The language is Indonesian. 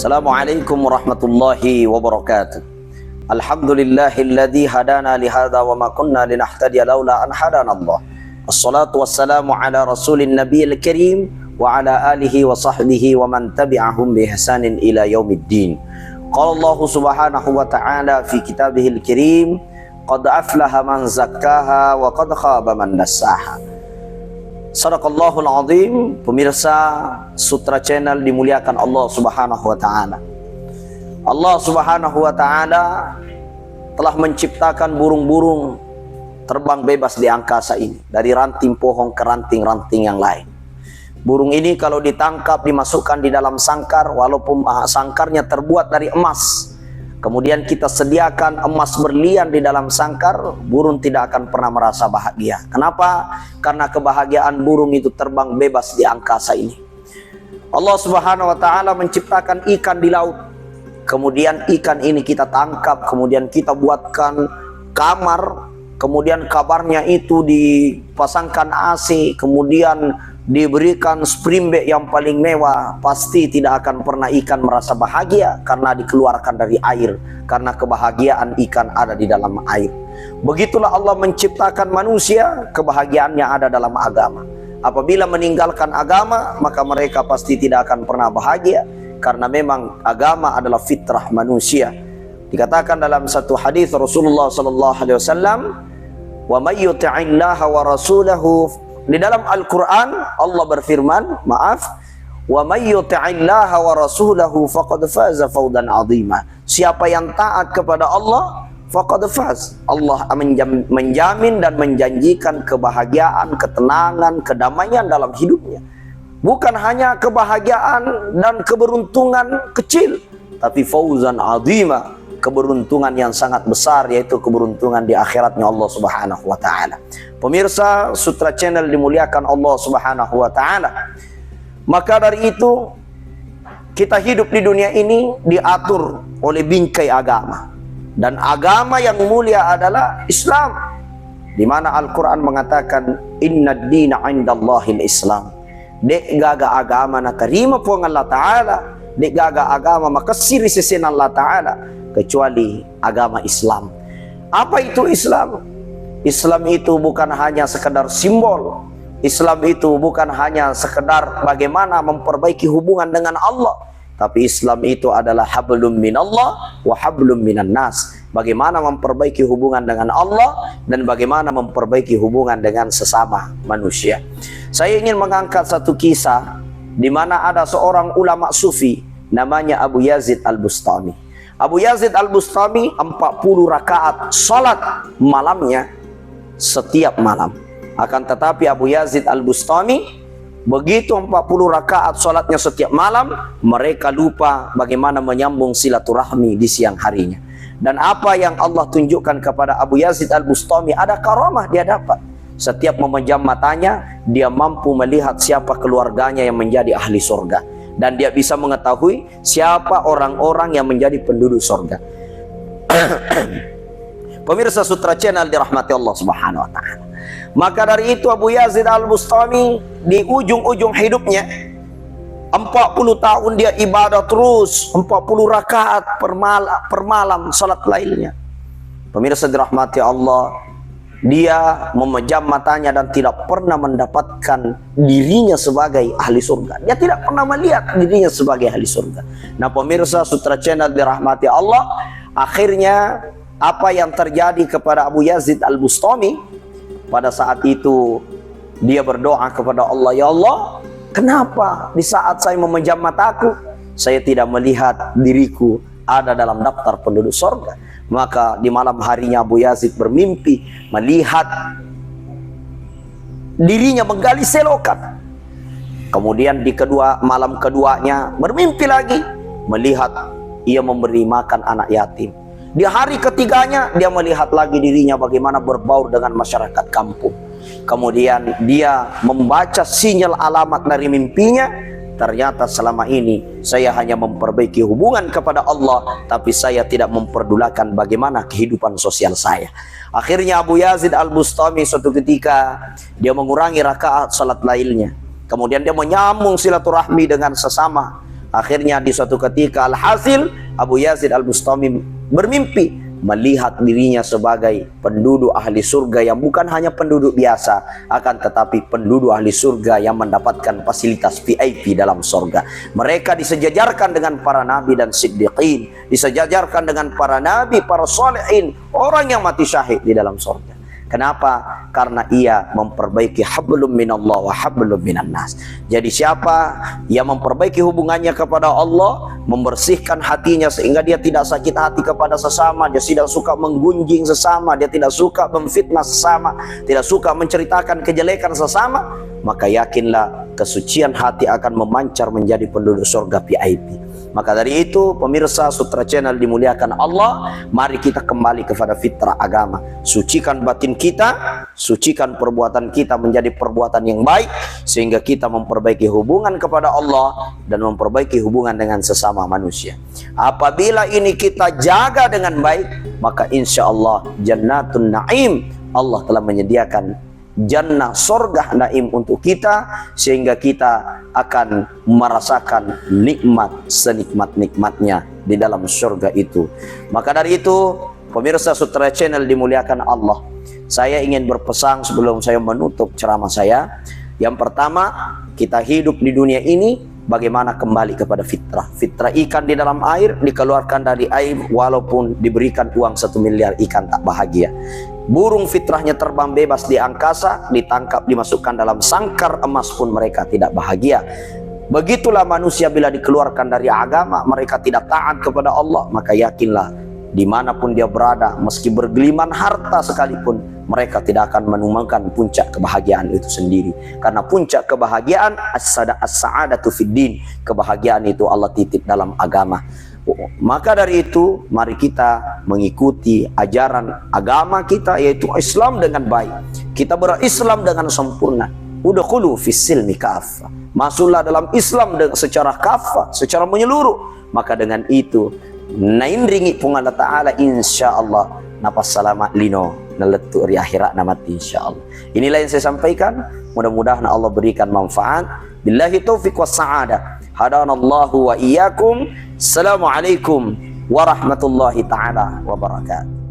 Assalamualaikum warahmatullahi wabarakatuh. Alhamdulillahilladzi hadana lihadza wa ma kunna linahtadiya laula an hadanallah. Wassalatu wassalamu ala rasulin nabiyil karim wa ala alihi wa sahbihi wa man tabi'ahum bi ihsanin ila yaumiddin. Qala Allah subhanahu wa ta'ala fi kitabihil karim, qad aflaha man zakkaha wa qad khaba man dassaha. Sadaqallahul azim. Pemirsa Sutra Channel dimuliakan Allah subhanahu wa ta'ala. Allah subhanahu wa ta'ala telah menciptakan burung-burung terbang bebas di angkasa ini, dari ranting pohon ke ranting-ranting yang lain. Burung ini kalau ditangkap dimasukkan di dalam sangkar, walaupun sangkarnya terbuat dari emas, kemudian kita sediakan emas berlian di dalam sangkar, burung tidak akan pernah merasa bahagia. Kenapa? Karena kebahagiaan burung itu terbang bebas di angkasa ini. Allah subhanahu wa ta'ala menciptakan ikan di laut. Kemudian ikan ini kita tangkap, kemudian kita buatkan kamar, kemudian kamarnya itu dipasangkan AC, kemudian diberikan spring bed yang paling mewah. Pasti tidak akan pernah ikan merasa bahagia karena dikeluarkan dari air, karena kebahagiaan ikan ada di dalam air. Begitulah Allah menciptakan manusia, kebahagiaannya ada dalam agama. Apabila meninggalkan agama, maka mereka pasti tidak akan pernah bahagia, karena memang agama adalah fitrah manusia. Dikatakan dalam satu hadis Rasulullah sallallahu alaihi wasallam, "Wa may yuti'illaha wa rasulahu." Di dalam Al-Quran Allah berfirman, "Wa may yuti'illaha wa rasulahu faqad faza fawzan 'azima." Siapa yang taat kepada Allah, faqad faz. Allah menjamin dan menjanjikan kebahagiaan, ketenangan, kedamaian dalam hidupnya. Bukan hanya kebahagiaan dan keberuntungan kecil, tapi fawzan 'azima, keberuntungan yang sangat besar, yaitu keberuntungan di akhiratnya Allah subhanahu wa ta'ala. Pemirsa Sutra Channel dimuliakan Allah subhanahu wa ta'ala. Maka dari itu, kita hidup di dunia ini diatur oleh bingkai agama. Dan agama yang mulia adalah Islam, di mana Al-Quran mengatakan, "Inna ad-dina 'indallahil Islam." Dek gaga agama na karima po ng Allah Ta'ala, dek gaga agama makasir sisi ng Allah Ta'ala, kecuali agama Islam. Apa itu Islam? Islam itu bukan hanya sekedar simbol. Islam itu bukan hanya sekedar bagaimana memperbaiki hubungan dengan Allah, tapi Islam itu adalah hablum minallah wa hablum minan nas. Bagaimana memperbaiki hubungan dengan Allah dan bagaimana memperbaiki hubungan dengan sesama manusia. Saya ingin mengangkat satu kisah di mana ada seorang ulama sufi namanya Abu Yazid Al-Bustami. Abu Yazid Al-Bustami 40 rakaat salat malamnya setiap malam. Akan tetapi Abu Yazid Al-Bustami begitu 40 rakaat salatnya setiap malam, mereka lupa bagaimana menyambung silaturahmi di siang harinya. Dan apa yang Allah tunjukkan kepada Abu Yazid Al-Bustami, ada karamah dia dapat. Setiap memejam matanya, dia mampu melihat siapa keluarganya yang menjadi ahli surga, dan dia bisa mengetahui siapa orang-orang yang menjadi penduduk surga. Pemirsa Sutra Channel dirahmati Allah subhanahu wa ta'ala. Maka dari itu Abu Yazid Al-Bustami di ujung-ujung hidupnya 40 tahun dia ibadah terus, 40 rakaat per malam salat lailnya. Pemirsa dirahmati Allah, dia memejam matanya dan tidak pernah mendapatkan dirinya sebagai ahli surga. Dia tidak pernah melihat dirinya sebagai ahli surga. Nah pemirsa Sutra Channel dirahmati Allah, akhirnya apa yang terjadi kepada Abu Yazid Al-Bustami, pada saat itu dia berdoa kepada Allah, "Ya Allah, kenapa di saat saya memejam mataku, saya tidak melihat diriku ada dalam daftar penduduk surga?" Maka di malam harinya Abu Yazid bermimpi melihat dirinya menggali selokan. Kemudian di malam keduanya bermimpi lagi melihat ia memberi makan anak yatim. Di hari ketiganya dia melihat lagi dirinya bagaimana berbaur dengan masyarakat kampung. Kemudian dia membaca sinyal alamat dari mimpinya. Ternyata selama ini saya hanya memperbaiki hubungan kepada Allah, tapi saya tidak memperdulakan bagaimana kehidupan sosial saya. Akhirnya Abu Yazid Al-Bustami suatu ketika dia mengurangi rakaat salat lailnya. Kemudian dia menyambung silaturahmi dengan sesama Akhirnya di suatu ketika alhasil Abu Yazid Al-Bustami bermimpi melihat dirinya sebagai penduduk ahli surga yang bukan hanya penduduk biasa, akan tetapi penduduk ahli surga yang mendapatkan fasilitas VIP dalam surga. Mereka disejajarkan dengan para nabi dan siddiqin, disejajarkan dengan para nabi, para salihin, orang yang mati syahid di dalam surga. Kenapa? Karena ia memperbaiki hablum minallah wa hablum minan nas. Jadi siapa yang memperbaiki hubungannya kepada Allah, membersihkan hatinya sehingga dia tidak sakit hati kepada sesama, dia tidak suka menggunjing sesama, dia tidak suka memfitnah sesama, tidak suka menceritakan kejelekan sesama, maka yakinlah kesucian hati akan memancar menjadi penduduk surga VIP. Maka dari itu, pemirsa Sutra Channel dimuliakan Allah, mari kita kembali kepada fitrah agama. Sucikan batin kita, sucikan perbuatan kita menjadi perbuatan yang baik, sehingga kita memperbaiki hubungan kepada Allah dan memperbaiki hubungan dengan sesama manusia. Apabila ini kita jaga dengan baik, maka insya Allah Jannatun Naim, Allah telah menyediakan jannah, surga naim untuk kita, sehingga kita akan merasakan nikmat senikmat-nikmatnya di dalam surga itu. Maka dari itu, pemirsa Sutra Channel dimuliakan Allah, saya ingin berpesan sebelum saya menutup ceramah saya. Yang pertama, kita hidup di dunia ini bagaimana kembali kepada fitrah. Fitrah ikan di dalam air, dikeluarkan dari air walaupun diberikan uang 1 miliar, ikan tak bahagia. Burung fitrahnya terbang bebas di angkasa, ditangkap dimasukkan dalam sangkar emas pun mereka tidak bahagia. Begitulah manusia bila dikeluarkan dari agama, mereka tidak taat kepada Allah, maka yakinlah dimanapun dia berada, meski bergeliman harta sekalipun, mereka tidak akan menemukan puncak kebahagiaan itu sendiri. Karena puncak kebahagiaan as-sa'adatu fiddin, kebahagiaan itu Allah titip dalam agama. Maka dari itu, mari kita mengikuti ajaran agama kita, yaitu Islam dengan baik. Kita berislam dengan sempurna. Udkhulu fis silmi kaffah. Masuklah dalam Islam secara kafah, secara menyeluruh. Maka dengan itu, nain ringi pun Allah Ta'ala insyaallah napas salamat lino naletu ri akhirat namat insyaallah. Inilah yang saya sampaikan. Mudah-mudahan Allah berikan manfaat. Billahi taufiq was sa'adah. Hadanallahu wa iyyakum. Assalamualaikum warahmatullahi taala wabarakatuh.